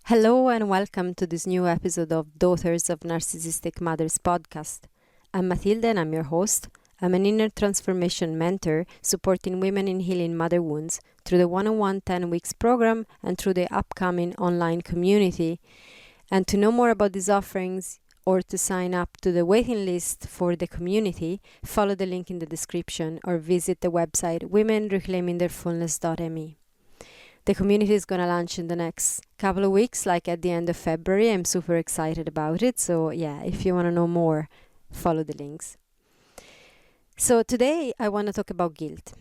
Hello and welcome to this new episode of Daughters of Narcissistic Mothers podcast. I'm Matilda and I'm your host. I'm an inner transformation mentor supporting women in healing mother wounds through the one-on-one 10 weeks program and through the upcoming online community. And to know more about these offerings or to sign up to the waiting list for the community, follow the link in the description or visit the website womenreclaimingtheirfullness.me. The community is going to launch in the next couple of weeks, like at the end of February. I'm super excited about it. So yeah, if you want to know more, follow the links. So today I want to talk about guilt,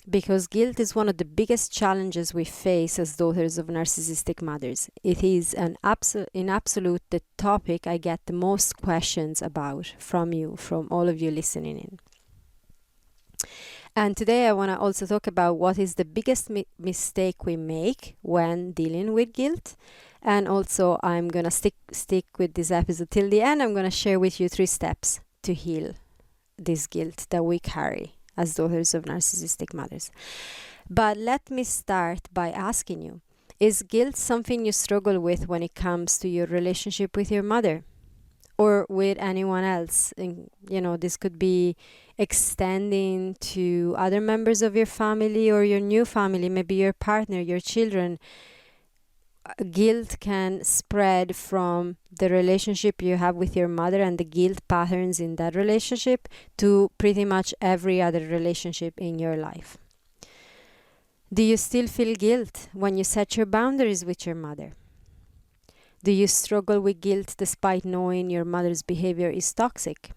because guilt is one of the biggest challenges we face as daughters of narcissistic mothers. It is in absolute the topic I get the most questions about from you, from all of you listening in. And today I want to also talk about what is the biggest mistake we make when dealing with guilt. And also I'm going to stick with this episode till the end. I'm going to share with you 3 steps to heal this guilt that we carry as daughters of narcissistic mothers. But let me start by asking you, is guilt something you struggle with when it comes to your relationship with your mother? Or with anyone else? And, this could be extending to other members of your family or your new family, maybe your partner, your children. Guilt can spread from the relationship you have with your mother and the guilt patterns in that relationship to pretty much every other relationship in your life. Do you still feel guilt when you set your boundaries with your mother? Do you struggle with guilt despite knowing your mother's behavior is toxic?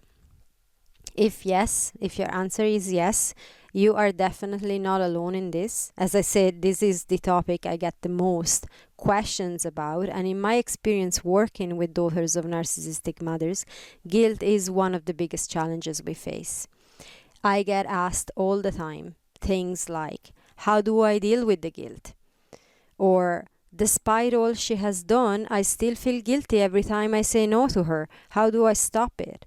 If yes, if your answer is yes, you are definitely not alone in this. As I said, this is the topic I get the most questions about. And in my experience working with daughters of narcissistic mothers, guilt is one of the biggest challenges we face. I get asked all the time things like, how do I deal with the guilt? Or, despite all she has done, I still feel guilty every time I say no to her. How do I stop it?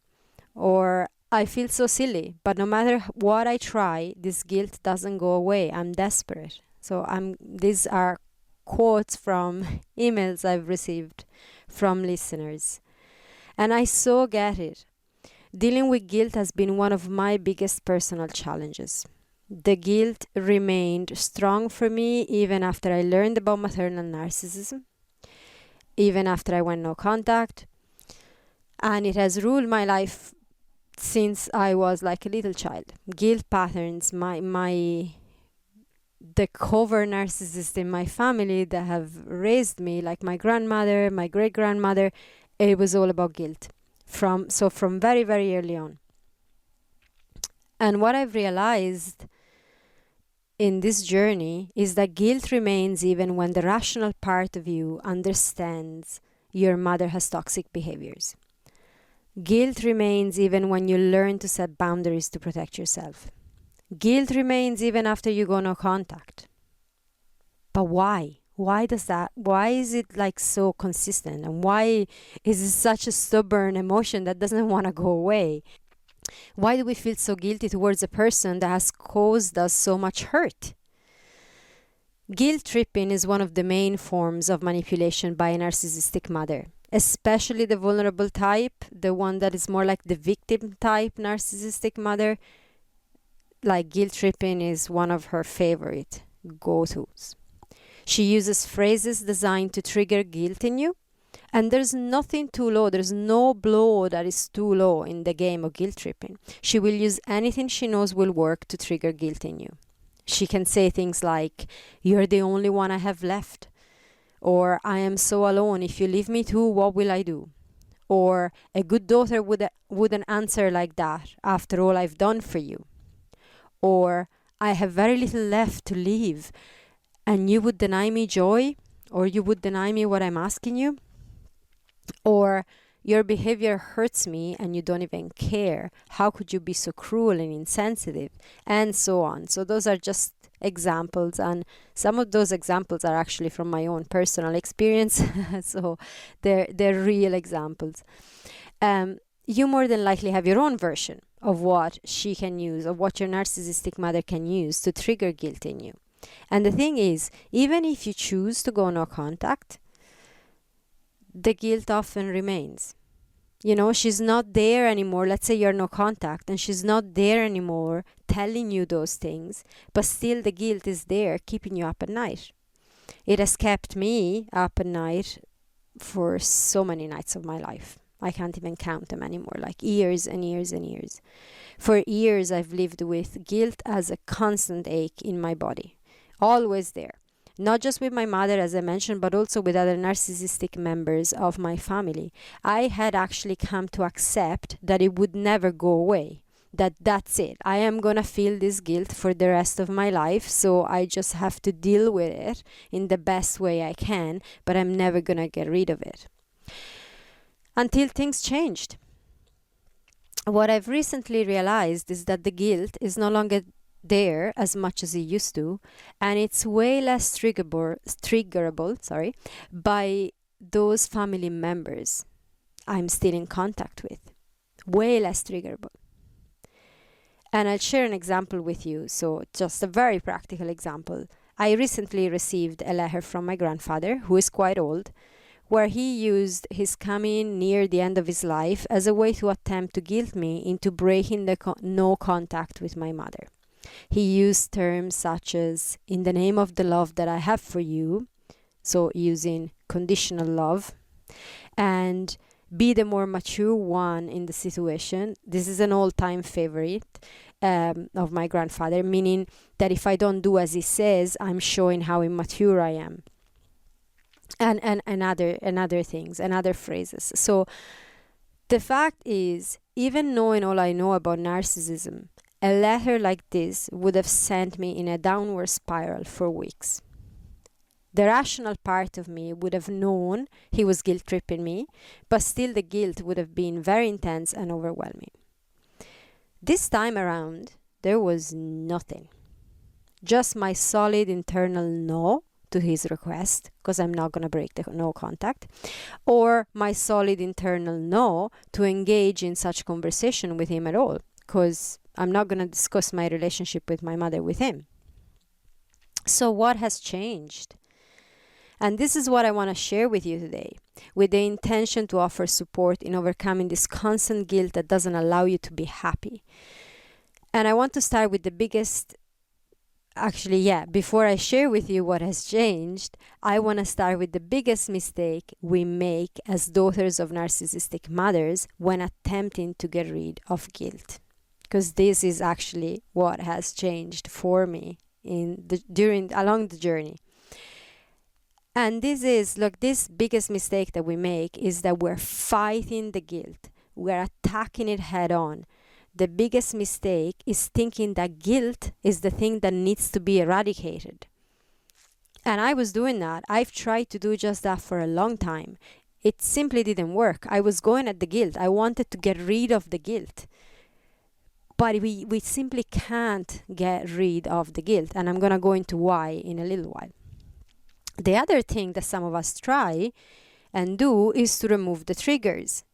Or, I feel so silly, but no matter what I try, this guilt doesn't go away. I'm desperate. So these are quotes from emails I've received from listeners. And I so get it. Dealing with guilt has been one of my biggest personal challenges. The guilt remained strong for me even after I learned about maternal narcissism, even after I went no contact, and it has ruled my life since I was like a little child. Guilt patterns, the cover narcissist in my family that have raised me, like my grandmother, my great-grandmother, it was all about guilt from very, very early on. And what I've realized in this journey is that guilt remains even when the rational part of you understands your mother has toxic behaviors. Guilt remains even when you learn to set boundaries to protect yourself. Guilt remains even after you go no contact. But why? Why is it like so consistent? And why is it such a stubborn emotion that doesn't want to go away? Why do we feel so guilty towards a person that has caused us so much hurt? Guilt tripping is one of the main forms of manipulation by a narcissistic mother, especially the vulnerable type, the one that is more like the victim type narcissistic mother. Like, guilt tripping is one of her favorite go-tos. She uses phrases designed to trigger guilt in you. And there's nothing too low. There's no blow that is too low in the game of guilt tripping. She will use anything she knows will work to trigger guilt in you. She can say things like, you're the only one I have left. Or, I am so alone. If you leave me too, what will I do? Or, a good daughter wouldn't answer like that after all I've done for you. Or, I have very little left to leave. And you would deny me joy? Or you would deny me what I'm asking you? Or, your behavior hurts me and you don't even care. How could you be so cruel and insensitive? And so on. So those are just examples, and some of those examples are actually from my own personal experience. So they're real examples. You more than likely have your own version of what she can use, of what your narcissistic mother can use to trigger guilt in you. And the thing is, even if you choose to go no contact, the guilt often remains. You know, she's not there anymore. Let's say you're no contact and she's not there anymore telling you those things, but still the guilt is there keeping you up at night. It has kept me up at night for so many nights of my life. I can't even count them anymore, like years and years and years. For years, I've lived with guilt as a constant ache in my body, always there. Not just with my mother, as I mentioned, but also with other narcissistic members of my family. I had actually come to accept that it would never go away. That's it. I am going to feel this guilt for the rest of my life, so I just have to deal with it in the best way I can, but I'm never going to get rid of it. Until things changed. What I've recently realized is that the guilt is no longer there as much as it used to, and it's way less triggerable by those family members I'm still in contact with. Way less triggerable. And I'll share an example with you. So just a very practical example. I recently received a letter from my grandfather, who is quite old, where he used his coming near the end of his life as a way to attempt to guilt me into breaking the no contact with my mother. He used terms such as, in the name of the love that I have for you, so using conditional love, and be the more mature one in the situation. This is an all-time favorite of my grandfather, meaning that if I don't do as he says, I'm showing how immature I am. And other things and other phrases. So the fact is, even knowing all I know about narcissism, a letter like this would have sent me in a downward spiral for weeks. The rational part of me would have known he was guilt tripping me, but still the guilt would have been very intense and overwhelming. This time around, there was nothing. Just my solid internal no to his request, because I'm not going to break the no contact, or my solid internal no to engage in such conversation with him at all, because I'm not going to discuss my relationship with my mother with him. So what has changed? And this is what I want to share with you today, with the intention to offer support in overcoming this constant guilt that doesn't allow you to be happy. And I want to start with the biggest. Before I share with you what has changed, I want to start with the biggest mistake we make as daughters of narcissistic mothers when attempting to get rid of guilt. Because this is actually what has changed for me along the journey. And this biggest mistake that we make is that we're fighting the guilt. We're attacking it head on. The biggest mistake is thinking that guilt is the thing that needs to be eradicated. And I was doing that. I've tried to do just that for a long time. It simply didn't work. I was going at the guilt. I wanted to get rid of the guilt. But we simply can't get rid of the guilt. And I'm going to go into why in a little while. The other thing that some of us try and do is to remove the triggers.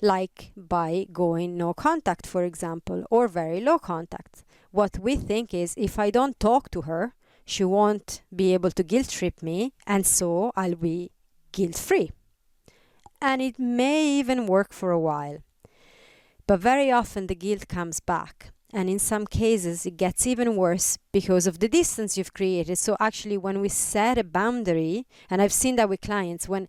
Like by going no contact, for example, or very low contact. What we think is, if I don't talk to her, she won't be able to guilt trip me, and so I'll be guilt-free. And it may even work for a while. But very often the guilt comes back. And in some cases, it gets even worse because of the distance you've created. So actually, when we set a boundary, and I've seen that with clients, when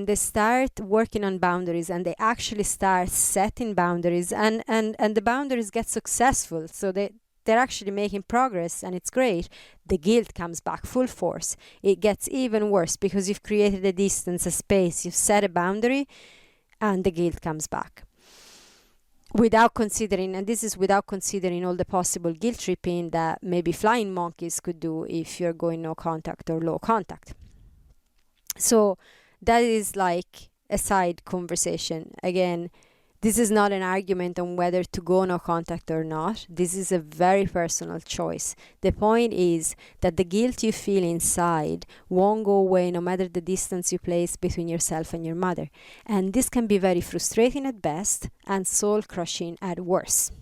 they start working on boundaries and they actually start setting boundaries and the boundaries get successful, so they're actually making progress and it's great, the guilt comes back full force. It gets even worse because you've created a distance, a space, you've set a boundary, and the guilt comes back. Without considering all the possible guilt tripping that maybe flying monkeys could do if you're going no contact or low contact. So that is like a side conversation. Again, this is not an argument on whether to go no contact or not. This is a very personal choice. The point is that the guilt you feel inside won't go away no matter the distance you place between yourself and your mother. And this can be very frustrating at best and soul-crushing at worst.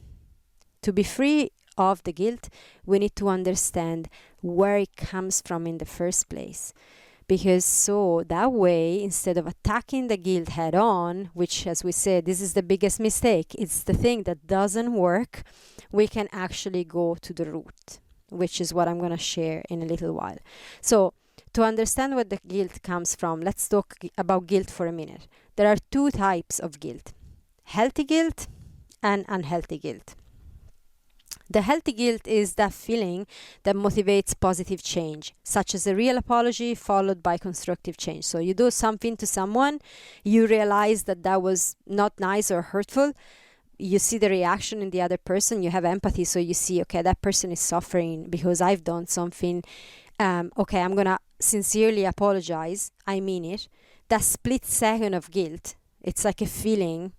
To be free of the guilt, we need to understand where it comes from in the first place. Because so that way, instead of attacking the guilt head on, which, as we said, this is the biggest mistake, it's the thing that doesn't work, we can actually go to the root, which is what I'm going to share in a little while. So to understand where the guilt comes from, let's talk about guilt for a minute. There are two types of guilt: healthy guilt and unhealthy guilt. The healthy guilt is that feeling that motivates positive change, such as a real apology followed by constructive change. So you do something to someone, you realize that that was not nice or hurtful, you see the reaction in the other person, you have empathy, so you see, okay, that person is suffering because I've done something. Okay, I'm gonna sincerely apologize, I mean it. That split second of guilt, it's like a feeling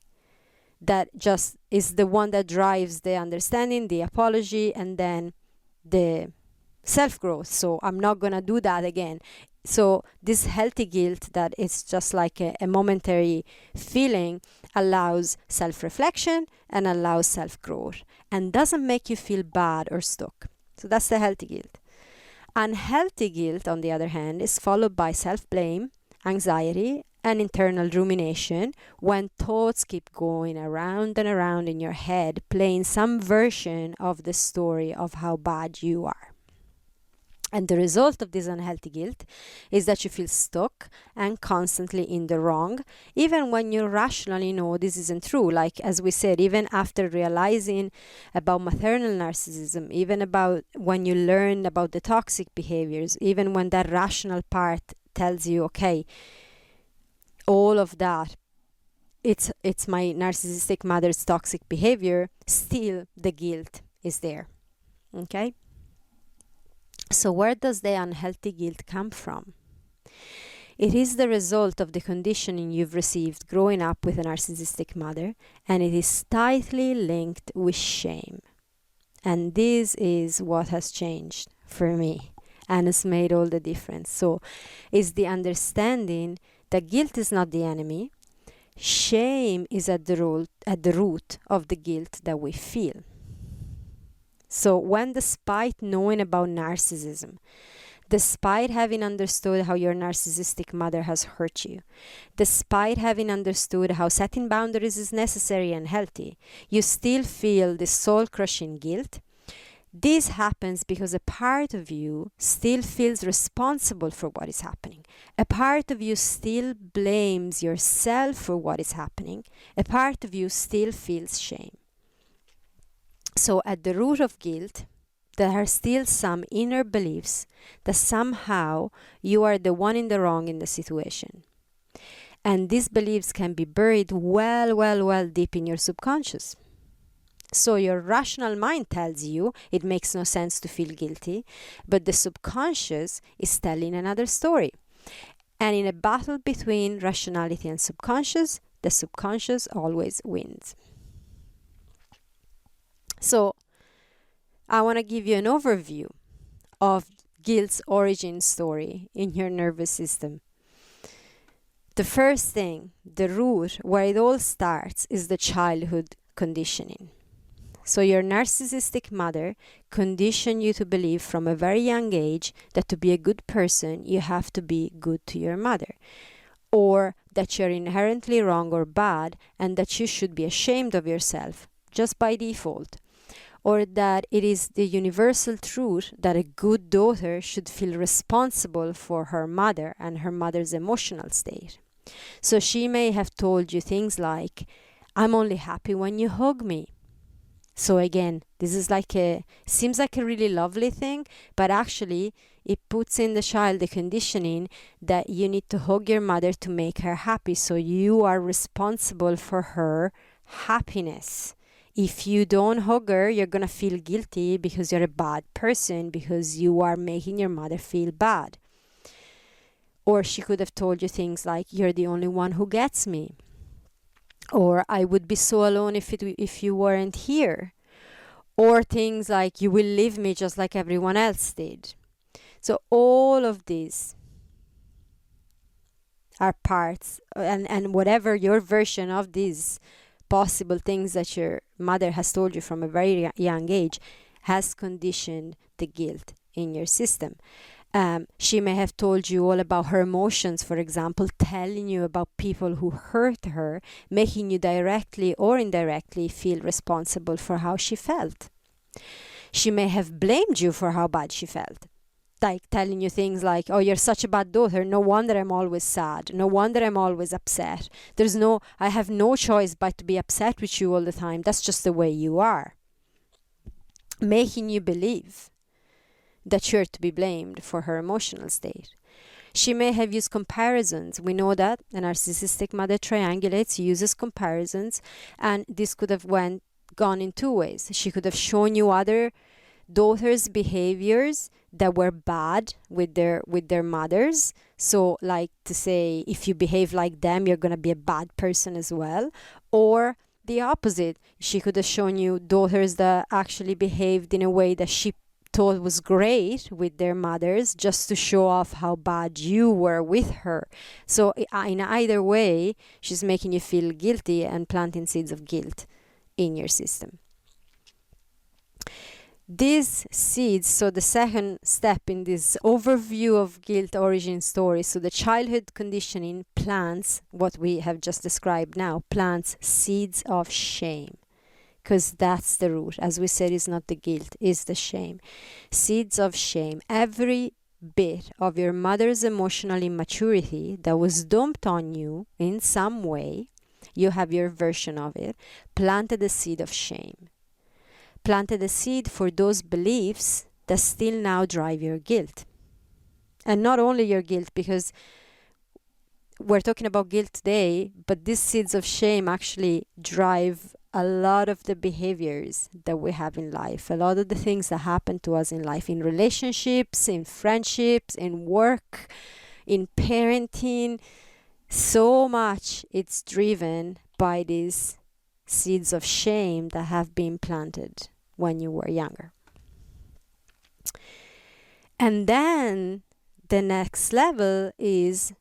that just is the one that drives the understanding, the apology, and then the self-growth. So I'm not gonna do that again. So this healthy guilt that is just like a momentary feeling allows self-reflection and allows self-growth and doesn't make you feel bad or stuck. So that's the healthy guilt. Unhealthy guilt, on the other hand, is followed by self-blame, anxiety, and internal rumination when thoughts keep going around and around in your head, playing some version of the story of how bad you are. And the result of this unhealthy guilt is that you feel stuck and constantly in the wrong, even when you rationally know this isn't true. Like, as we said, even after realizing about maternal narcissism, even about when you learn about the toxic behaviors, even when that rational part tells you, okay, all of that, it's my narcissistic mother's toxic behavior, still the guilt is there. Okay? So where does the unhealthy guilt come from? It is the result of the conditioning you've received growing up with a narcissistic mother, and it is tightly linked with shame. And this is what has changed for me and has made all the difference. So it's the understanding that guilt is not the enemy. Shame is at the root of the guilt that we feel. So when, despite knowing about narcissism, despite having understood how your narcissistic mother has hurt you, despite having understood how setting boundaries is necessary and healthy, you still feel this soul-crushing guilt, this happens because a part of you still feels responsible for what is happening. A part of you still blames yourself for what is happening. A part of you still feels shame. So at the root of guilt, there are still some inner beliefs that somehow you are the one in the wrong in the situation. And these beliefs can be buried well deep in your subconscious. So your rational mind tells you it makes no sense to feel guilty, but the subconscious is telling another story. And in a battle between rationality and subconscious, the subconscious always wins. So I want to give you an overview of guilt's origin story in your nervous system. The first thing, the root where it all starts, is the childhood conditioning. So your narcissistic mother conditioned you to believe from a very young age that to be a good person, you have to be good to your mother. Or that you're inherently wrong or bad and that you should be ashamed of yourself just by default. Or that it is the universal truth that a good daughter should feel responsible for her mother and her mother's emotional state. So she may have told you things like, I'm only happy when you hug me. So again, this is seems like a really lovely thing, but actually it puts in the child the conditioning that you need to hug your mother to make her happy. So you are responsible for her happiness. If you don't hug her, you're going to feel guilty because you're a bad person, because you are making your mother feel bad. Or she could have told you things like, you're the only one who gets me. Or I would be so alone if you weren't here. Or things like, you will leave me just like everyone else did. So all of these are parts, and whatever your version of these possible things that your mother has told you from a very young age has conditioned the guilt in your system. She may have told you all about her emotions, for example, telling you about people who hurt her, making you directly or indirectly feel responsible for how she felt. She may have blamed you for how bad she felt, like telling you things like, oh, you're such a bad daughter, no wonder I'm always sad, no wonder I'm always upset, I have no choice but to be upset with you all the time, that's just the way you are. Making you believe that you're to be blamed for her emotional state. She may have used comparisons. We know that a narcissistic mother triangulates, uses comparisons, and this could have gone in two ways. She could have shown you other daughters' behaviors that were bad with their mothers. So, like to say, if you behave like them, you're gonna be a bad person as well. Or the opposite. She could have shown you daughters that actually behaved in a way that she thought was great with their mothers, just to show off how bad you were with her. So in either way, she's making you feel guilty and planting seeds of guilt in your system. These seeds, so the second step in this overview of guilt origin story, so the childhood conditioning plants what we have just described now, plants seeds of shame. Because that's the root. As we said, it's not the guilt, it's the shame. Seeds of shame. Every bit of your mother's emotional immaturity that was dumped on you in some way, you have your version of it, planted a seed of shame. Planted a seed for those beliefs that still now drive your guilt. And not only your guilt, because we're talking about guilt today, but these seeds of shame actually drive a lot of the behaviors that we have in life, a lot of the things that happen to us in life, in relationships, in friendships, in work, in parenting. So much it's driven by these seeds of shame that have been planted when you were younger. And then the next level is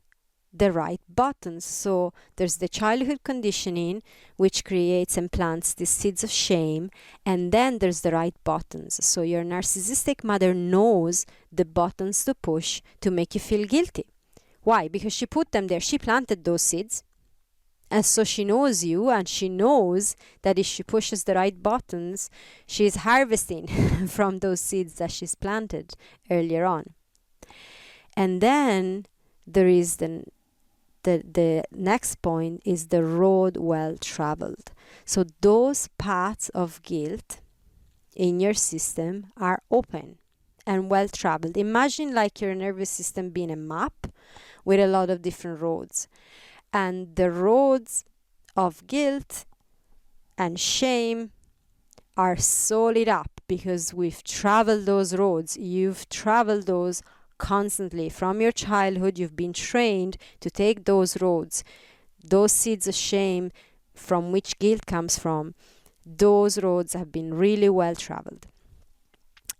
the right buttons. So there's the childhood conditioning, which creates and plants these seeds of shame, and then there's the right buttons. So your narcissistic mother knows the buttons to push to make you feel guilty. Why? Because she put them there. She planted those seeds, and so she knows you, and she knows that if she pushes the right buttons, she's harvesting from those seeds that she's planted earlier on. And then there is the next point is the road well traveled. So those paths of guilt in your system are open and well traveled. Imagine like your nervous system being a map with a lot of different roads. And the roads of guilt and shame are solid up because we've traveled those roads. You've traveled those constantly. From your childhood, you've been trained to take those roads. Those seeds of shame from which guilt comes from, those roads have been really well traveled.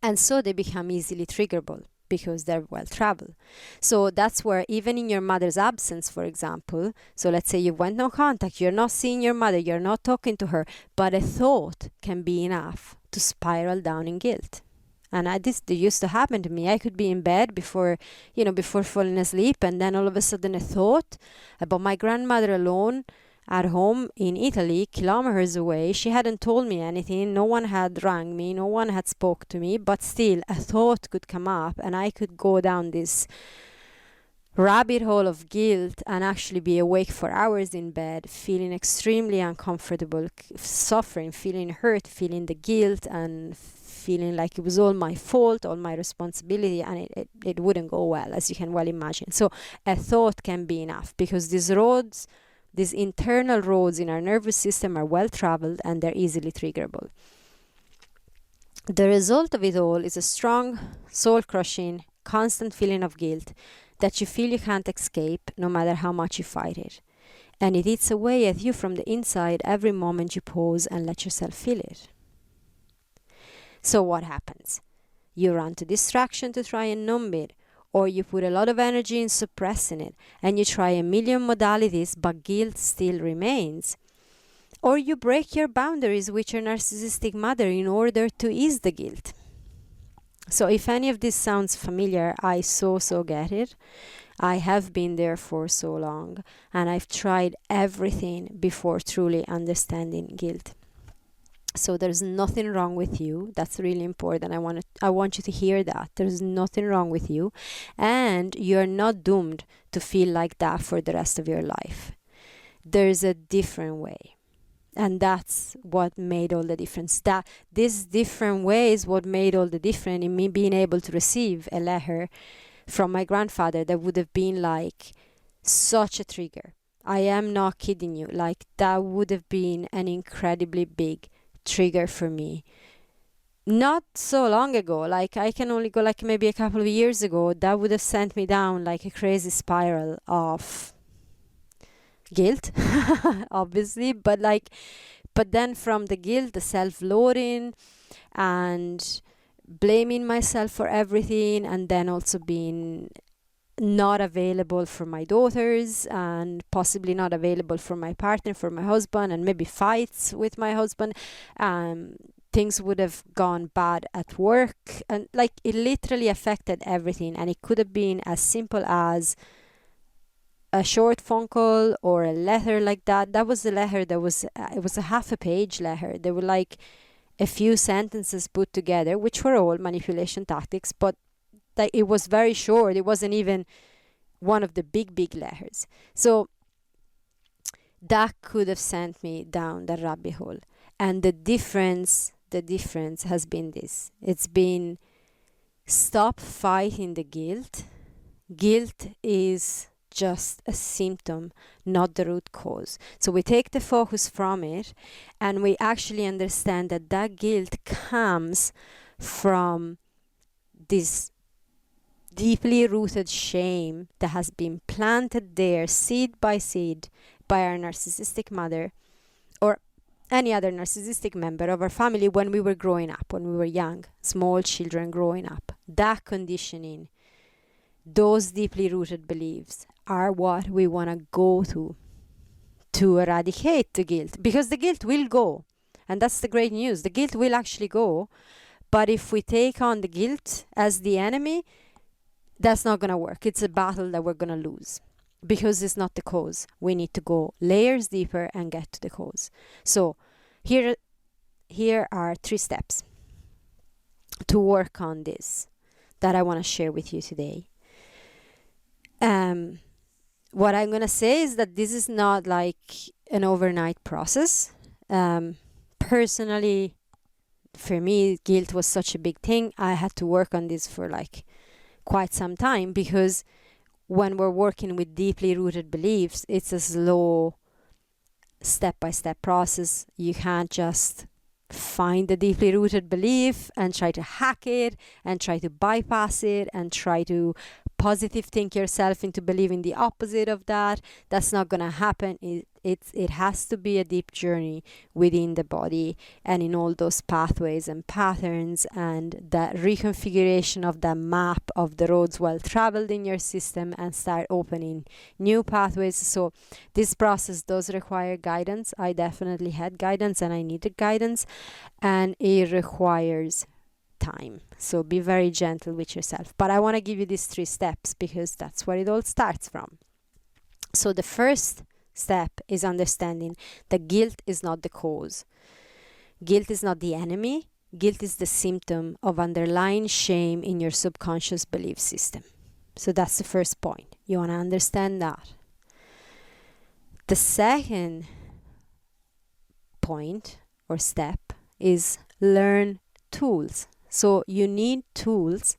And so they become easily triggerable because they're well traveled. So that's where even in your mother's absence, for example, so let's say you went no contact, you're not seeing your mother, you're not talking to her, but a thought can be enough to spiral down in guilt. And this used to happen to me. I could be in bed before falling asleep, and then all of a sudden a thought about my grandmother alone at home in Italy, kilometers away. She hadn't told me anything. No one had rang me. No one had spoke to me. But still, a thought could come up, and I could go down this rabbit hole of guilt and actually be awake for hours in bed, feeling extremely uncomfortable, suffering, feeling hurt, feeling the guilt, and feeling like it was all my fault, all my responsibility, and it wouldn't go well, as you can well imagine. So a thought can be enough because these roads, these internal roads in our nervous system are well traveled and they're easily triggerable. The result of it all is a strong, soul-crushing, constant feeling of guilt that you feel you can't escape no matter how much you fight it. And it eats away at you from the inside every moment you pause and let yourself feel it. So what happens? You run to distraction to try and numb it, or you put a lot of energy in suppressing it, and you try a million modalities, but guilt still remains. Or you break your boundaries with your narcissistic mother in order to ease the guilt. So if any of this sounds familiar, I so get it. I have been there for so long, and I've tried everything before truly understanding guilt. So there's nothing wrong with you. That's really important. I want you to hear that. There's nothing wrong with you, and you're not doomed to feel like that for the rest of your life. There's a different way. And that's what made all the difference. That this different way is what made all the difference in me being able to receive a letter from my grandfather that would have been like such a trigger. I am not kidding you. Like, that would have been an incredibly big trigger for me. Not so long ago, like I can only go like maybe a couple of years ago, that would have sent me down like a crazy spiral of guilt, obviously, but then from the guilt, the self-loathing and blaming myself for everything, and then also being not available for my daughters, and possibly not available for my partner, for my husband, and maybe fights with my husband. Things would have gone bad at work, and like it literally affected everything. And it could have been as simple as a short phone call or a letter like that. That was the letter that was it was a half a page letter. There were like a few sentences put together, which were all manipulation tactics, but like it was very short. It wasn't even one of the big letters. So that could have sent me down the rabbit hole. And the difference has been this. It's been, stop fighting the guilt. Guilt is just a symptom, not the root cause. So we take the focus from it, and we actually understand that guilt comes from this deeply rooted shame that has been planted there seed by seed by our narcissistic mother or any other narcissistic member of our family when we were growing up, when we were young, small children growing up. That conditioning, those deeply rooted beliefs are what we want to go to eradicate the guilt, because the guilt will go. And that's the great news. The guilt will actually go. But if we take on the guilt as the enemy, that's not going to work. It's a battle that we're going to lose, because it's not the cause. We need to go layers deeper and get to the cause. So here are 3 steps to work on this that I want to share with you today. What I'm going to say is that this is not like an overnight process. Personally, for me, guilt was such a big thing. I had to work on this for like quite some time, because when we're working with deeply rooted beliefs, it's a slow step-by-step process. You can't just find the deeply rooted belief and try to hack it and try to bypass it and try to positive think yourself into believing the opposite of that. That's not going to happen. It has to be a deep journey within the body and in all those pathways and patterns, and that reconfiguration of the map of the roads well traveled in your system, and start opening new pathways. So this process does require guidance. I definitely had guidance, and I needed guidance, and it requires time. So be very gentle with yourself. But I want to give you these 3 steps, because that's where it all starts from. So the first step is understanding that guilt is not the cause. Guilt is not the enemy. Guilt is the symptom of underlying shame in your subconscious belief system. So that's the first point. You want to understand that. The second point or step is learn tools. So you need tools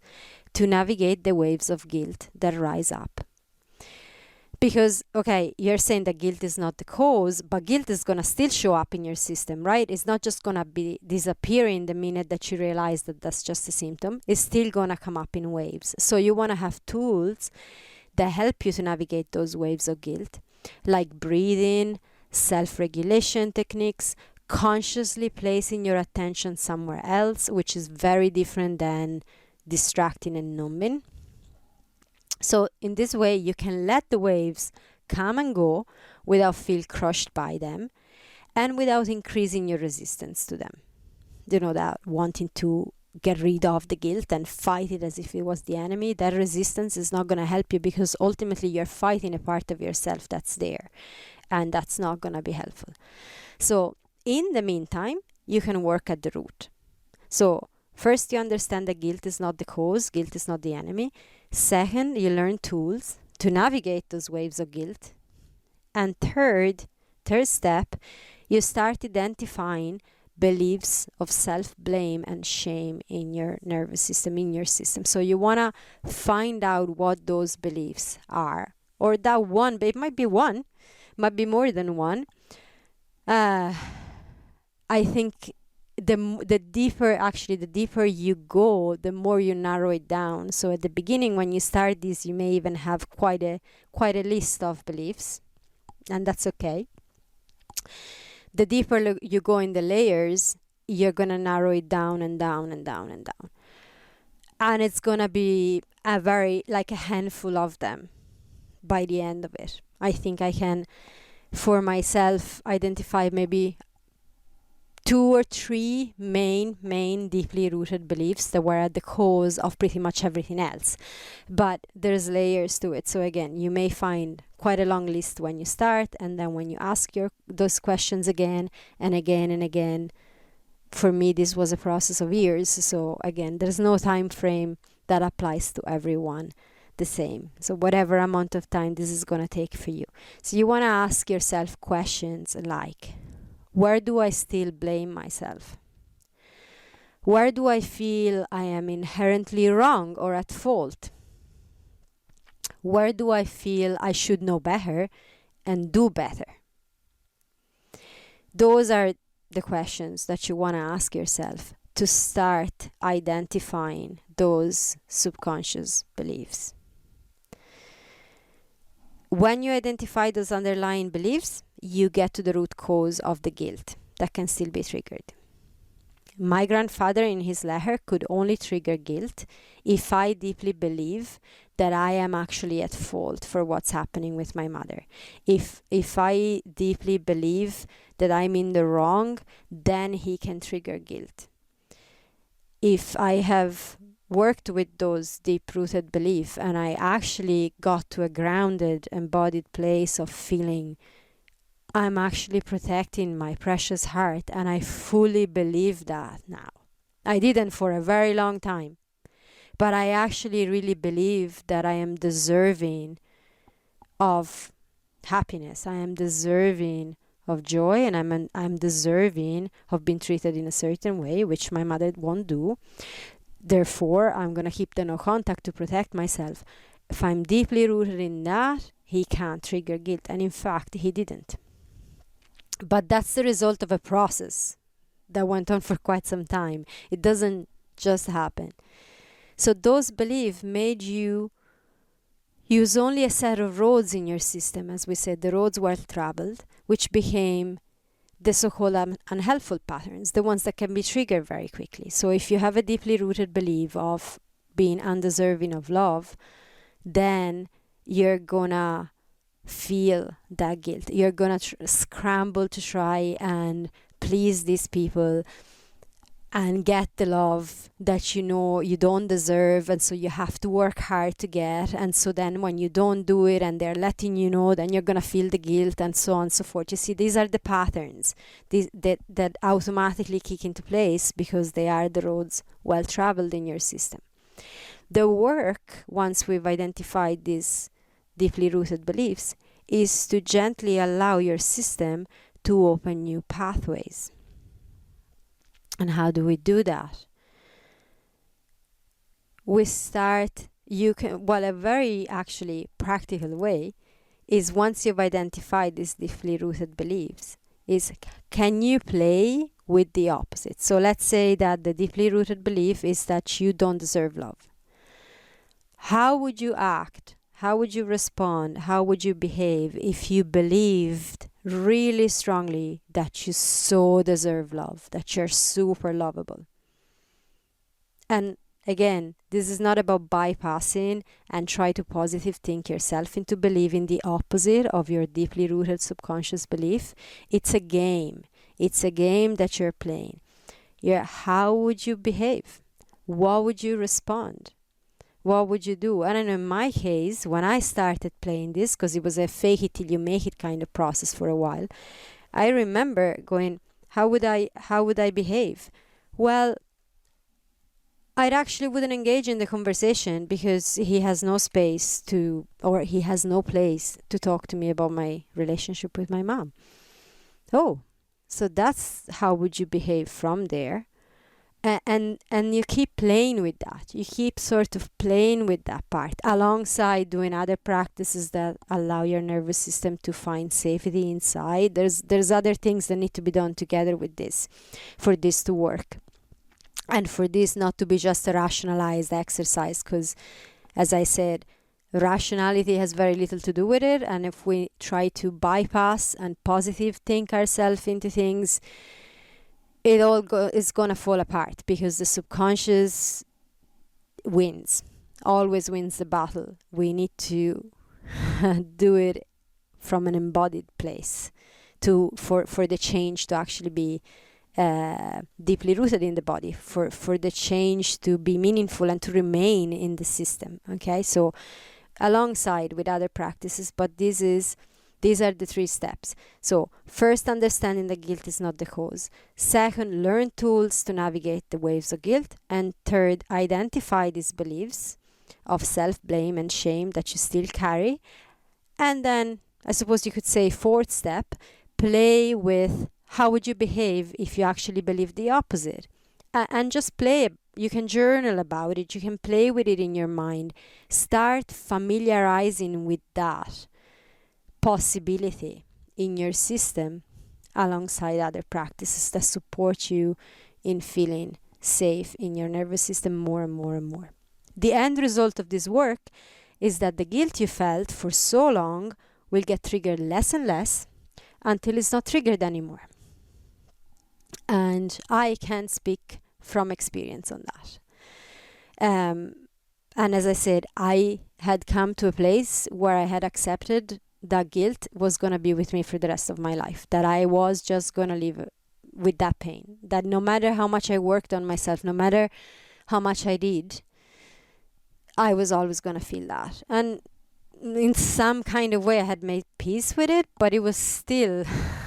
to navigate the waves of guilt that rise up. Because, okay, you're saying that guilt is not the cause, but guilt is going to still show up in your system, right? It's not just going to be disappearing the minute that you realize that that's just a symptom. It's still going to come up in waves. So you want to have tools that help you to navigate those waves of guilt, like breathing, self-regulation techniques, consciously placing your attention somewhere else, which is very different than distracting and numbing. So in this way, you can let the waves come and go without feel crushed by them, and without increasing your resistance to them. You know, that wanting to get rid of the guilt and fight it as if it was the enemy, that resistance is not going to help you, because ultimately you're fighting a part of yourself that's there, and that's not going to be helpful. So in the meantime, you can work at the root. So first, you understand that guilt is not the cause, guilt is not the enemy. Second, you learn tools to navigate those waves of guilt. And third step, you start identifying beliefs of self-blame and shame in your nervous system, in your system. So you want to find out what those beliefs are, or that one, but it might be one, might be more than one. I think the deeper you go, the more you narrow it down. So at the beginning, when you start this, you may even have quite a list of beliefs, and that's okay. The deeper you go in the layers, you're going to narrow it down and down and down and down. And it's going to be a handful of them by the end of it. I think I can, for myself, identify maybe 2 or 3 main deeply rooted beliefs that were at the cause of pretty much everything else. But there's layers to it. So again, you may find quite a long list when you start, and then when you ask those questions again and again and again. For me, this was a process of years. So again, there's no time frame that applies to everyone the same. So whatever amount of time this is going to take for you. So you want to ask yourself questions like, where do I still blame myself? Where do I feel I am inherently wrong or at fault? Where do I feel I should know better and do better? Those are the questions that you want to ask yourself to start identifying those subconscious beliefs. When you identify those underlying beliefs, you get to the root cause of the guilt that can still be triggered. My grandfather in his letter could only trigger guilt if I deeply believe that I am actually at fault for what's happening with my mother. If I deeply believe that I'm in the wrong, then he can trigger guilt. If I have worked with those deep-rooted beliefs and I actually got to a grounded, embodied place of feeling I'm actually protecting my precious heart, and I fully believe that now. I didn't for a very long time, but I actually really believe that I am deserving of happiness. I am deserving of joy, and I'm deserving of being treated in a certain way, which my mother won't do. Therefore, I'm going to keep the no contact to protect myself. If I'm deeply rooted in that, he can't trigger guilt. And in fact, he didn't. But that's the result of a process that went on for quite some time. It doesn't just happen. So those beliefs made you use only a set of roads in your system, as we said, the roads well traveled, which became the so-called unhelpful patterns, the ones that can be triggered very quickly. So if you have a deeply rooted belief of being undeserving of love, then you're gonna feel that guilt. You're gonna scramble to try and please these people and get the love that you know you don't deserve, and so you have to work hard to get. And so then when you don't do it and they're letting you know, then you're gonna feel the guilt, and so on and so forth. You see, these are the patterns that automatically kick into place because they are the roads well traveled in your system. The work, once we've identified these deeply rooted beliefs, is to gently allow your system to open new pathways. And how do we do that? We start, a very actually practical way is, once you've identified these deeply rooted beliefs, is can you play with the opposite? So let's say that the deeply rooted belief is that you don't deserve love. How would you act? How would you respond? How would you behave if you believed really strongly that you so deserve love, that you're super lovable? And again, this is not about bypassing and try to positive think yourself into believing the opposite of your deeply rooted subconscious belief. It's a game. It's a game that you're playing. How would you behave? what would you respond? What would you do? And in my case, when I started playing this, because it was a fake it till you make it kind of process for a while, I remember going, how would I behave? Well, I actually wouldn't engage in the conversation because he has no space to, or he has no place to talk to me about my relationship with my mom. Oh, so that's how would you behave from there. And you keep playing with that. You keep sort of playing with that part alongside doing other practices that allow your nervous system to find safety inside. There's other things that need to be done together with this for this to work. And for this not to be just a rationalized exercise, because as I said, rationality has very little to do with it. And if we try to bypass and positive think ourselves into things, it all is going to fall apart, because the subconscious wins, always wins the battle. We need to do it from an embodied place for the change to actually be deeply rooted in the body, for the change to be meaningful and to remain in the system. Okay, so alongside with other practices, but these are the 3 steps. So first, understanding that guilt is not the cause. Second, learn tools to navigate the waves of guilt. And third, identify these beliefs of self-blame and shame that you still carry. And then, I suppose you could say, 4th step, play with how would you behave if you actually believe the opposite. And just play. You can journal about it. You can play with it in your mind. Start familiarizing with that possibility in your system alongside other practices that support you in feeling safe in your nervous system more and more and more. The end result of this work is that the guilt you felt for so long will get triggered less and less until it's not triggered anymore. And I can speak from experience on that. And as I said, I had come to a place where I had accepted that guilt was going to be with me for the rest of my life, that I was just going to live with that pain, that no matter how much I worked on myself, no matter how much I did, I was always going to feel that. And in some kind of way I had made peace with it, but it was still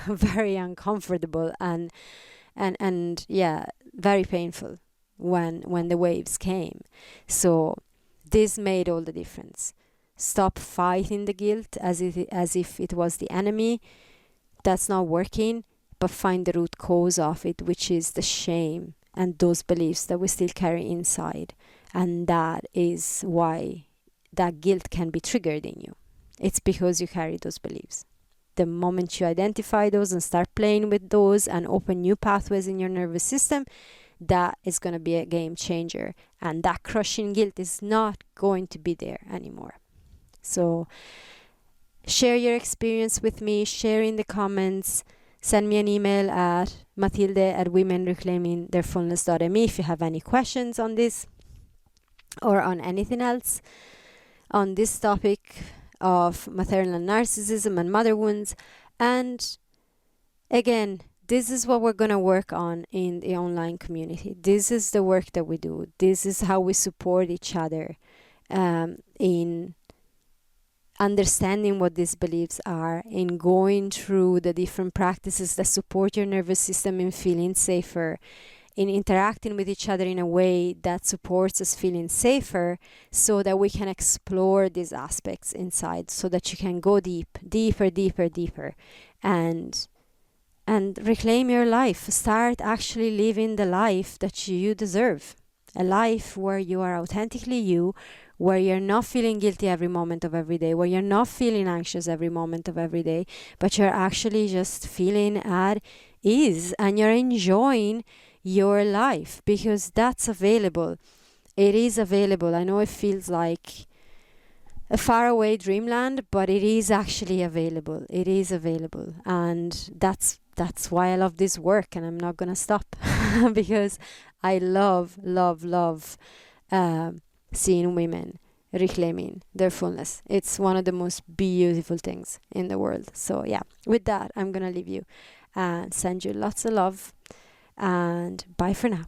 very uncomfortable and yeah, very painful when the waves came. So this made all the difference. Stop fighting the guilt as if it was the enemy. That's not working. But find the root cause of it, which is the shame and those beliefs that we still carry inside. And that is why that guilt can be triggered in you. It's because you carry those beliefs. The moment you identify those and start playing with those and open new pathways in your nervous system, that is going to be a game changer. And that crushing guilt is not going to be there anymore. So share your experience with me, share in the comments, send me an email at matilde@womenreclaimingtheirfullness.me if you have any questions on this or on anything else on this topic of maternal narcissism and mother wounds. And again, this is what we're going to work on in the online community. This is the work that we do. This is how we support each other in understanding what these beliefs are, in going through the different practices that support your nervous system in feeling safer, in interacting with each other in a way that supports us feeling safer, so that we can explore these aspects inside, so that you can go deeper, and reclaim your life. Start actually living the life that you deserve. A life where you are authentically you, where you're not feeling guilty every moment of every day, where you're not feeling anxious every moment of every day, but you're actually just feeling at ease and you're enjoying your life, because that's available. It is available. I know it feels like a faraway dreamland, but it is actually available. It is available. And that's why I love this work, and I'm not going to stop because I love seeing women reclaiming their fullness. It's one of the most beautiful things in the world. So yeah, with that, I'm going to leave you and send you lots of love, and bye for now.